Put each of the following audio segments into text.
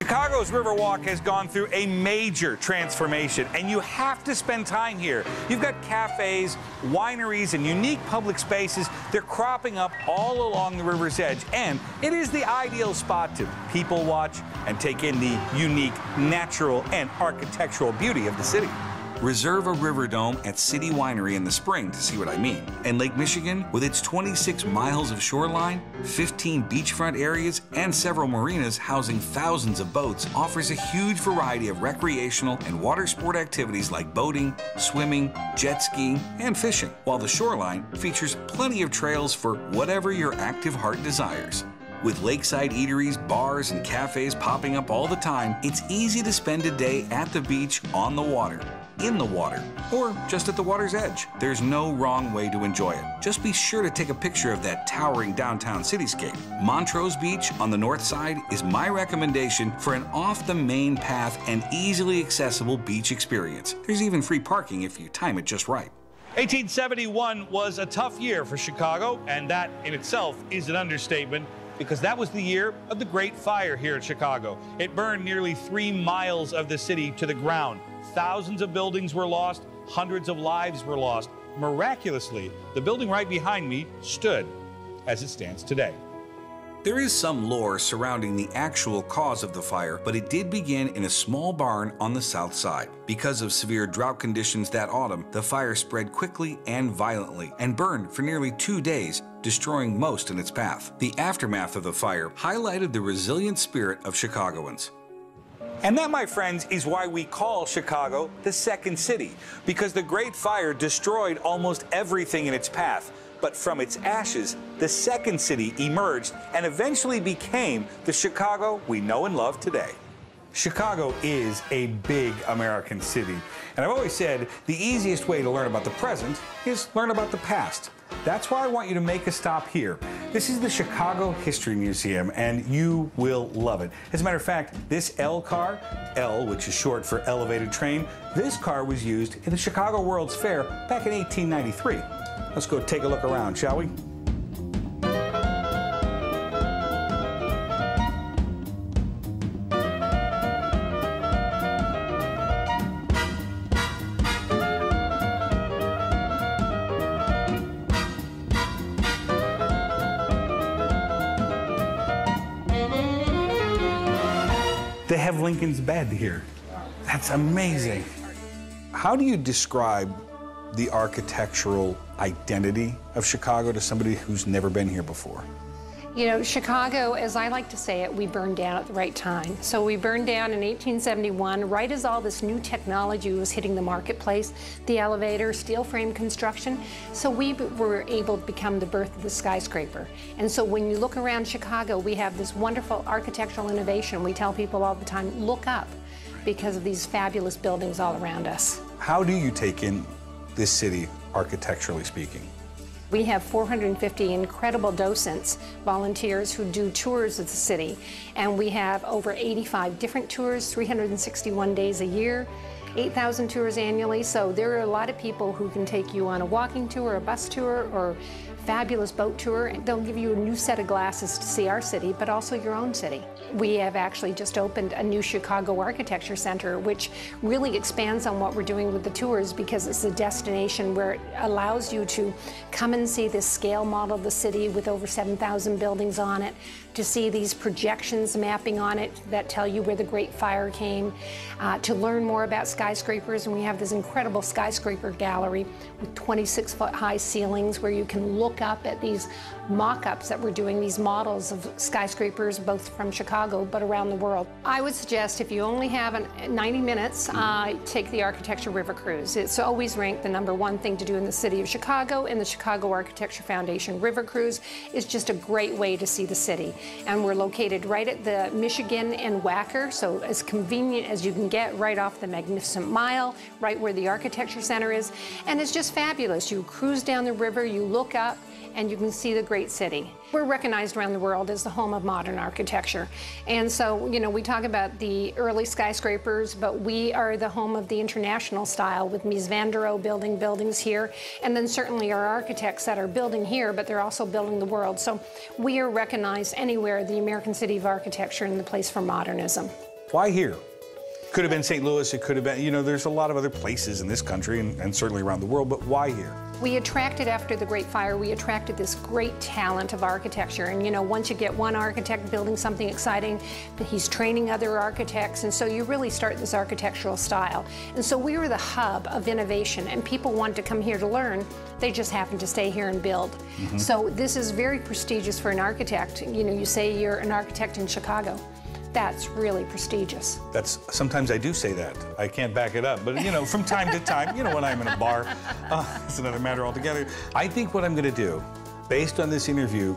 Chicago's Riverwalk has gone through a major transformation, and you have to spend time here. You've got cafes, wineries, and unique public spaces. They're cropping up all along the river's edge, and it is the ideal spot to people watch and take in the unique natural and architectural beauty of the city. Reserve a river dome at City Winery in the spring to see what I mean. And Lake Michigan, with its 26 miles of shoreline, 15 beachfront areas, and several marinas housing thousands of boats, offers a huge variety of recreational and water sport activities like boating, swimming, jet skiing, and fishing, while the shoreline features plenty of trails for whatever your active heart desires. With lakeside eateries, bars, and cafes popping up all the time, it's easy to spend a day at the beach, on the water, in the water, or just at the water's edge. There's no wrong way to enjoy it. Just be sure to take a picture of that towering downtown cityscape. Montrose Beach on the north side is my recommendation for an off-the-main path and easily accessible beach experience. There's even free parking if you time it just right. 1871 was a tough year for Chicago, and that in itself is an understatement, because that was the year of the Great Fire here in Chicago. It burned nearly 3 miles of the city to the ground. Thousands of buildings were lost, hundreds of lives were lost. Miraculously, the building right behind me stood as it stands today. There is some lore surrounding the actual cause of the fire, but it did begin in a small barn on the south side. Because of severe drought conditions that autumn, the fire spread quickly and violently and burned for nearly 2 days, destroying most in its path. The aftermath of the fire highlighted the resilient spirit of Chicagoans. And that, my friends, is why we call Chicago the Second City, because the Great Fire destroyed almost everything in its path. But from its ashes, the Second City emerged and eventually became the Chicago we know and love today. Chicago is a big American city, and I've always said the easiest way to learn about the present is learn about the past. That's why I want you to make a stop here. This is the Chicago History Museum, and you will love it. As a matter of fact, this L car, L, which is short for elevated train, this car was used in the Chicago World's Fair back in 1893. Let's go take a look around, shall we? They have Lincoln's bed here. That's amazing. How do you describe the architectural identity of Chicago to somebody who's never been here before? You know, Chicago, as I like to say it, we burned down at the right time. So we burned down in 1871, right as all this new technology was hitting the marketplace, the elevator, steel frame construction. So we were able to become the birth of the skyscraper. And so when you look around Chicago, we have this wonderful architectural innovation. We tell people all the time, look up, because of these fabulous buildings all around us. How do you take in this city, architecturally speaking? We have 450 incredible docents, volunteers who do tours of the city, and we have over 85 different tours, 361 days a year, 8,000 tours annually, so there are a lot of people who can take you on a walking tour, a bus tour, or fabulous boat tour, and they'll give you a new set of glasses to see our city, but also your own city. We have actually just opened a new Chicago Architecture Center, which really expands on what we're doing with the tours, because it's a destination where it allows you to come and see this scale model of the city with over 7,000 buildings on it, to see these projections mapping on it that tell you where the Great Fire came, to learn more about skyscrapers. And we have this incredible skyscraper gallery with 26-foot high ceilings where you can look up at these mock-ups that we're doing, these models of skyscrapers, both from Chicago but around the world. I would suggest, if you only have 90 minutes, take the Architecture River Cruise. It's always ranked the #1 thing to do in the city of Chicago, and the Chicago Architecture Foundation River Cruise is just a great way to see the city. And we're located right at the Michigan and Wacker, so as convenient as you can get, right off the Magnificent Mile, right where the Architecture Center is. And it's just fabulous. You cruise down the river, you look up, and you can see the great city. We're recognized around the world as the home of modern architecture. And so, you know, we talk about the early skyscrapers, but we are the home of the international style with Mies van der Rohe building buildings here. And then certainly our architects that are building here, but they're also building the world. So we are recognized anywhere, the American City of Architecture and the place for modernism. Why here? Could have been St. Louis, it could have been, you know, there's a lot of other places in this country and certainly around the world, but why here? We attracted, after the Great Fire, we attracted this great talent of architecture. And you know, once you get one architect building something exciting, he's training other architects, and so you really start this architectural style. And so we were the hub of innovation, and people wanted to come here to learn. They just happened to stay here and build. So this is very prestigious for an architect. You know, you say you're an architect in Chicago. That's really prestigious. Sometimes I do say that. I can't back it up, but you know, from time to time, you know, when I'm in a bar, it's another matter altogether. I think what I'm gonna do, based on this interview,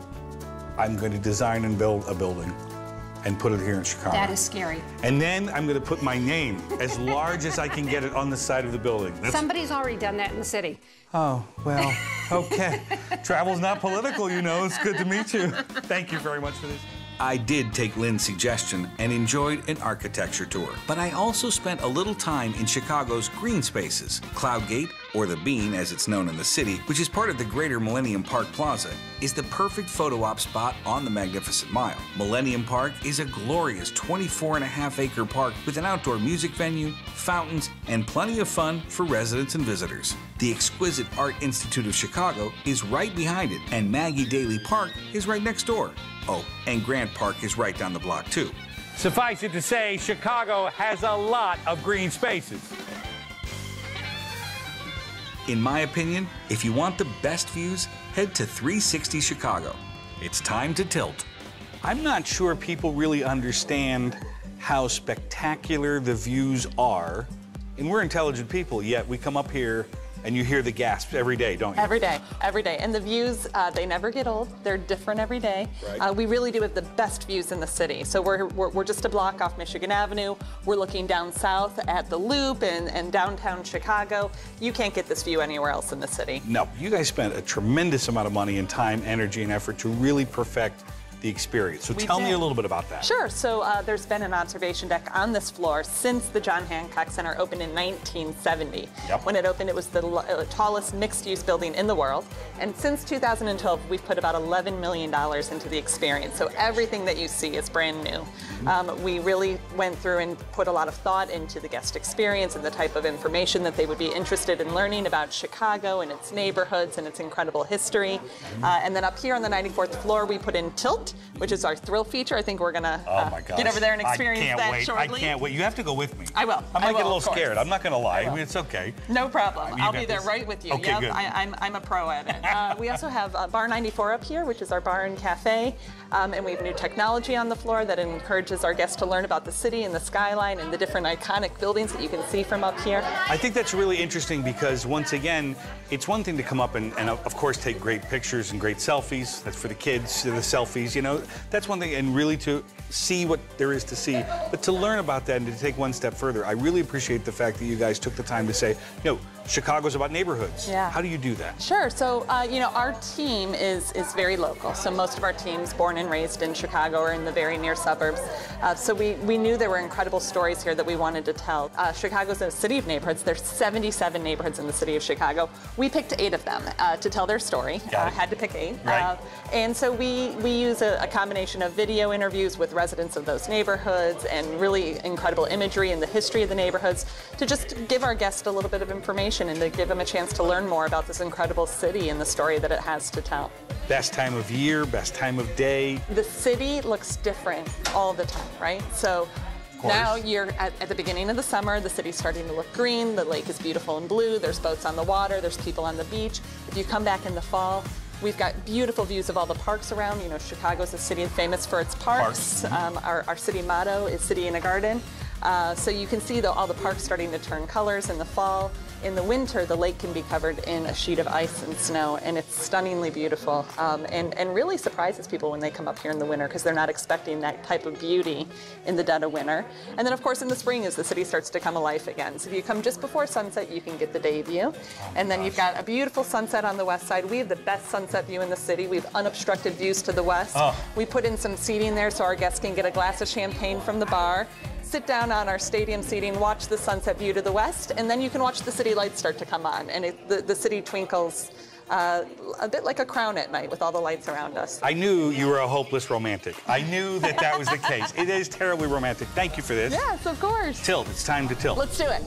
I'm going to design and build a building and put it here in Chicago. That is scary. And then I'm going to put my name as large as I can get it on the side of the building. Somebody's already done that in the city. Oh, well, okay. Travel's not political, you know. It's good to meet you. Thank you very much for this. I did take Lynn's suggestion and enjoyed an architecture tour, but I also spent a little time in Chicago's green spaces. Cloudgate, or the Bean as it's known in the city, which is part of the greater Millennium Park Plaza, is the perfect photo op spot on the Magnificent Mile. Millennium Park is a glorious 24.5-acre park with an outdoor music venue, fountains, and plenty of fun for residents and visitors. The exquisite Art Institute of Chicago is right behind it, and Maggie Daley Park is right next door. Oh, and Grant Park is right down the block, too. Suffice it to say, Chicago has a lot of green spaces. In my opinion, if you want the best views, head to 360 Chicago. It's time to tilt. I'm not sure people really understand how spectacular the views are. And we're intelligent people, yet we come up here and you hear the gasps every day, don't you? Every day, every day. And the views, they never get old. They're different every day. Right. We really do have the best views in the city. So we're just a block off Michigan Avenue. We're looking down south at the Loop and downtown Chicago. You can't get this view anywhere else in the city. No, you guys spent a tremendous amount of money and time, energy, and effort to really perfect the experience. So tell me a little bit about that. Sure. So there's been an observation deck on this floor since the John Hancock Center opened in 1970. Yep. When it opened, it was the tallest mixed-use building in the world. And since 2012, we've put about $11 million into the experience. So everything that you see is brand new. We really went through and put a lot of thought into the guest experience and the type of information that they would be interested in learning about Chicago and its neighborhoods and its incredible history. And then up here on the 94th floor, we put in Tilt, which is our thrill feature. I think we're gonna get over there and experience that shortly. I can't wait. You have to go with me. I will. I might get a little scared. I'm not gonna lie. I mean, it's okay. No problem. I'll be there right with you. Okay, yep, good. I'm a pro at it. We also have Bar 94 up here, which is our bar and cafe. And we have new technology on the floor that encourages our guests to learn about the city and the skyline and the different iconic buildings that you can see from up here. I think that's really interesting because, once again, it's one thing to come up and of course, take great pictures and great selfies. That's for the kids, the selfies, you know. That's one thing, and really to see what there is to see. But to learn about that and to take one step further, I really appreciate the fact that you guys took the time to say, you know, Chicago's about neighborhoods. Yeah. How do you do that? Sure. So, you know, our team is very local. So most of our team's born and raised in Chicago or in the very near suburbs. So we knew there were incredible stories here that we wanted to tell. Chicago's a city of neighborhoods. There's 77 neighborhoods in the city of Chicago. We picked 8 of them to tell their story. Had to pick 8. Right. And so we use a combination of video interviews with residents of those neighborhoods and really incredible imagery and the history of the neighborhoods to just give our guests a little bit of information and to give them a chance to learn more about this incredible city and the story that it has to tell. Best time of year, best time of day. The city looks different all the time, right? So now you're at the beginning of the summer, the city's starting to look green, the lake is beautiful and blue, there's boats on the water, there's people on the beach. If you come back in the fall, we've got beautiful views of all the parks around. You know, Chicago's a city famous for its parks. Our city motto is City in a Garden. So you can see all the parks starting to turn colors in the fall. In the winter, the lake can be covered in a sheet of ice and snow, and it's stunningly beautiful and really surprises people when they come up here in the winter because they're not expecting that type of beauty in the dead of winter. And then, of course, in the spring, as the city starts to come alive again. So if you come just before sunset, you can get the day view. And then you've got a beautiful sunset on the west side. We have the best sunset view in the city. We have unobstructed views to the west. We put in some seating there so our guests can get a glass of champagne from the bar, sit down on our stadium seating, watch the sunset view to the west, and then you can watch the city lights start to come on, and the city twinkles a bit like a crown at night with all the lights around us. I knew you were a hopeless romantic. I knew that that was the case. It is terribly romantic. Thank you for this. Yes, of course. Tilt. It's time to tilt. Let's do it.